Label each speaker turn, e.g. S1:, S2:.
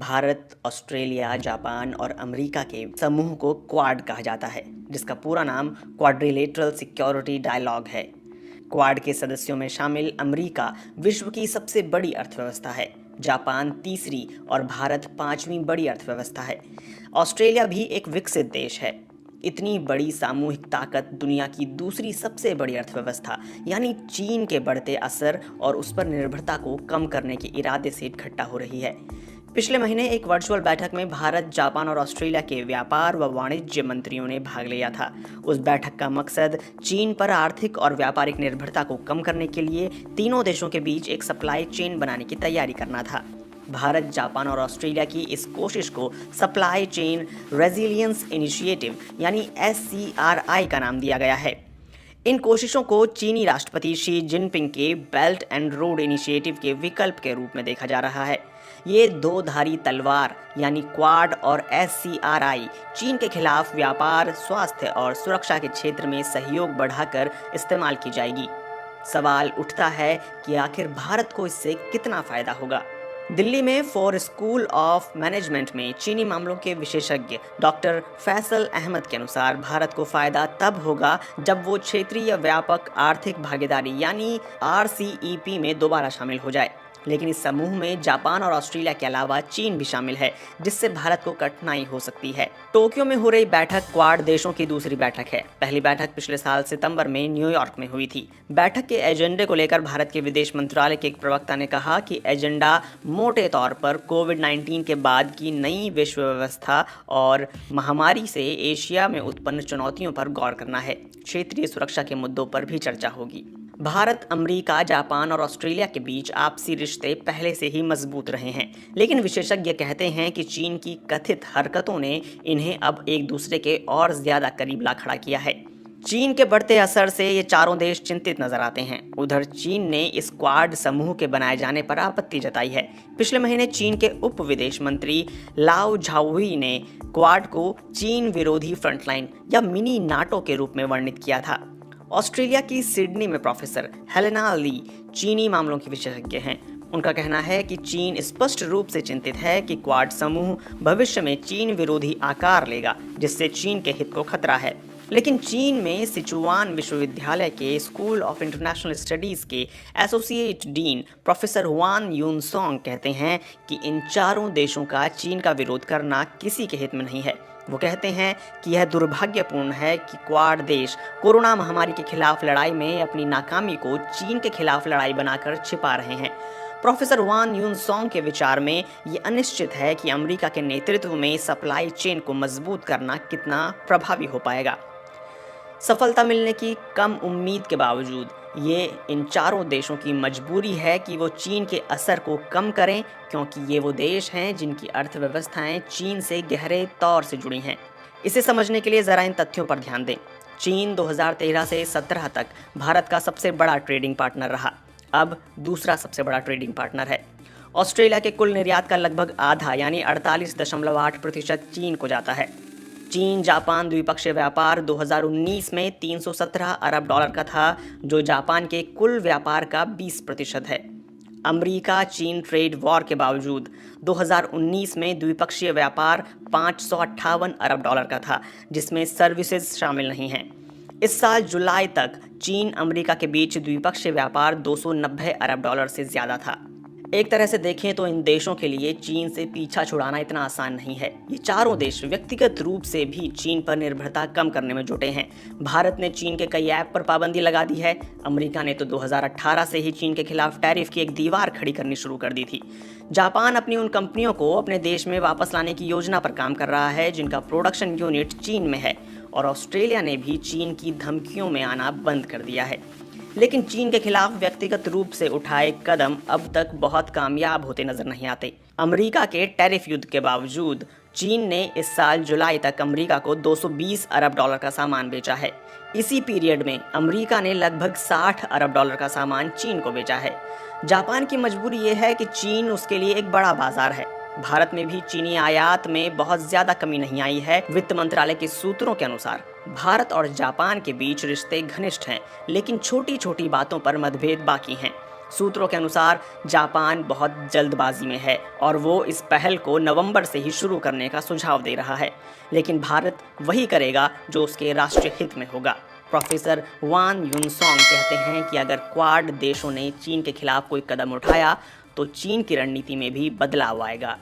S1: Bharat, Australia, Japan और America के समूह को क्वाड कहा जाता है, जिसका पूरा नाम क्वाड्रिलेटरल सिक्योरिटी डायलॉग है। क्वाड के सदस्यों में शामिल अमेरिका विश्व की सबसे बड़ी अर्थव्यवस्था है, जापान तीसरी और भारत पांचवी बड़ी अर्थव्यवस्था है। ऑस्ट्रेलिया भी एक विकसित देश है। इतनी बड़ी सामूहिक ताकत दुनिया की दूसरी सबसे बड़ी अर्थव्यवस्था यानी चीन के बढ़ते असर और उस पर निर्भरता को कम करने के इरादे से इकट्ठा हो रही है। पिछले महीने एक वर्चुअल बैठक में भारत, जापान और ऑस्ट्रेलिया के व्यापार व वाणिज्य मंत्रियों ने भाग लिया था। उस बैठक का मकसद चीन पर आर्थिक और व्यापारिक निर्भरता को कम करने के लिए तीनों देशों के बीच एक सप्लाई चेन बनाने की तैयारी करना था। भारत, जापान और ऑस्ट्रेलिया की इस कोशिश को सप्लाई चेन रेजिलियंस इनिशिएटिव यानी SCRI का नाम दिया गया है। इन कोशिशों को चीनी राष्ट्रपति शी जिनपिंग के बेल्ट एंड रोड इनिशिएटिव के विकल्प के रूप में देखा जा रहा है। ये दो धारी तलवार यानी क्वाड और SCRI चीन के खिलाफ व्यापार, स्वास्थ्य और सुरक्षा के क्षेत्र में सहयोग बढ़ाकर इस्तेमाल की जाएगी। सवाल उठता है कि आखिर भारत को इससे कितना फायदा होगा। दिल्ली में फॉर स्कूल ऑफ मैनेजमेंट में चीनी मामलों के विशेषज्ञ डॉक्टर फैसल अहमद के अनुसार भारत को फायदा तब होगा जब वो क्षेत्रीय व्यापक आर्थिक भागीदारी यानी RCEP में दोबारा शामिल हो जाए। लेकिन इस समूह में जापान और ऑस्ट्रेलिया के अलावा चीन भी शामिल है, जिससे भारत को कठिनाई हो सकती है। टोक्यो में हो रही बैठक क्वाड देशों की दूसरी बैठक है। पहली बैठक पिछले साल सितंबर में न्यूयॉर्क में हुई थी। बैठक के एजेंडे को लेकर भारत के विदेश मंत्रालय के एक प्रवक्ता ने कहा कि एजेंडा मोटे तौर पर कोविड-19 के बाद की नई विश्व व्यवस्था और महामारी से एशिया में उत्पन्न चुनौतियों पर गौर करना है। क्षेत्रीय सुरक्षा के मुद्दों पर भी चर्चा होगी। भारत, अमेरिका, जापान और ऑस्ट्रेलिया के बीच आपसी रिश्ते पहले से ही मजबूत रहे हैं, लेकिन विशेषज्ञ कहते हैं कि चीन की कथित हरकतों ने इन्हें अब एक दूसरे के और ज्यादा करीब ला खड़ा किया है। चीन के बढ़ते असर से ये चारों देश चिंतित नजर आते हैं। उधर चीन ने इस क्वाड समूह के बनाए जाने पर आपत्ति जताई है। पिछले महीने चीन के उप विदेश मंत्री लाओ झाओहुई ने क्वाड को चीन विरोधी फ्रंटलाइन या मिनी नाटो के रूप में वर्णित किया था। ऑस्ट्रेलिया की सिडनी में प्रोफेसर हेलेना ली चीनी मामलों की विशेषज्ञ हैं। उनका कहना है कि चीन स्पष्ट रूप से चिंतित है कि क्वाड समूह भविष्य में चीन विरोधी आकार लेगा, जिससे चीन के हित को खतरा है। लेकिन चीन में सिचुआन विश्वविद्यालय के स्कूल ऑफ इंटरनेशनल स्टडीज के एसोसिएट डीन प्रोफेसर हुआन यूनसोंग कहते हैं कि इन चारों देशों का चीन का विरोध करना किसी के हित में नहीं है। वो कहते हैं कि यह दुर्भाग्यपूर्ण है कि क्वाड देश कोरोना महामारी के खिलाफ लड़ाई में अपनी नाकामी को चीन के खिलाफ लड़ाई बनाकर छिपा रहे हैं। प्रोफेसर वान यूनसोंग के विचार में ये अनिश्चित है कि अमेरिका के नेतृत्व में सप्लाई चेन को मजबूत करना कितना प्रभावी हो पाएगा। सफलता मिलने की कम उम्मीद के बावजूद ये इन चारों देशों की मजबूरी है कि वो चीन के असर को कम करें, क्योंकि ये वो देश हैं जिनकी अर्थव्यवस्थाएं चीन से गहरे तौर से जुड़ी हैं। इसे समझने के लिए ज़रा इन तथ्यों पर ध्यान दें। चीन 2013 से 17 तक भारत का सबसे बड़ा ट्रेडिंग पार्टनर रहा, अब दूसरा सबसे बड़ा ट्रेडिंग पार्टनर है। ऑस्ट्रेलिया के कुल निर्यात का लगभग आधा यानी 48.8% चीन को जाता है। चीन जापान द्विपक्षीय व्यापार 2019 में 317 अरब डॉलर का था, जो जापान के कुल व्यापार का 20% है। अमेरिका चीन ट्रेड वॉर के बावजूद 2019 में द्विपक्षीय व्यापार 558 अरब डॉलर का था, जिसमें सर्विसेज शामिल नहीं हैं। इस साल जुलाई तक चीन अमेरिका के बीच द्विपक्षीय व्यापार 290 अरब डॉलर से ज़्यादा था। एक तरह से देखें तो इन देशों के लिए चीन से पीछा छुड़ाना इतना आसान नहीं है। ये चारों देश व्यक्तिगत रूप से भी चीन पर निर्भरता कम करने में जुटे हैं। भारत ने चीन के कई ऐप पर पाबंदी लगा दी है। अमेरिका ने तो 2018 से ही चीन के खिलाफ टैरिफ की एक दीवार खड़ी करनी शुरू कर दी थी। जापान अपनी उन कंपनियों को अपने देश में वापस लाने की योजना पर काम कर रहा है जिनका प्रोडक्शन यूनिट चीन में है, और ऑस्ट्रेलिया ने भी चीन की धमकियों में आना बंद कर दिया है। लेकिन चीन के खिलाफ व्यक्तिगत रूप से उठाए कदम अब तक बहुत कामयाब होते नजर नहीं आते। अमेरिका के टैरिफ युद्ध के बावजूद चीन ने इस साल जुलाई तक अमेरिका को 220 अरब डॉलर का सामान बेचा है। इसी पीरियड में अमेरिका ने लगभग 60 अरब डॉलर का सामान चीन को बेचा है। जापान की मजबूरी ये है कि चीन उसके लिए एक बड़ा बाजार है। भारत में भी चीनी आयात में बहुत ज्यादा कमी नहीं आई है। वित्त मंत्रालय के सूत्रों के अनुसार भारत और जापान के बीच रिश्ते घनिष्ठ हैं, लेकिन छोटी छोटी बातों पर मतभेद बाकी हैं। सूत्रों के अनुसार जापान बहुत जल्दबाजी में है और वो इस पहल को नवंबर से ही शुरू करने का सुझाव दे रहा है, लेकिन भारत वही करेगा जो उसके राष्ट्रीय हित में होगा। प्रोफेसर वान युनसोंग कहते हैं कि अगर क्वाड देशों ने चीन के खिलाफ कोई कदम उठाया तो चीन की रणनीति में भी बदलाव आएगा।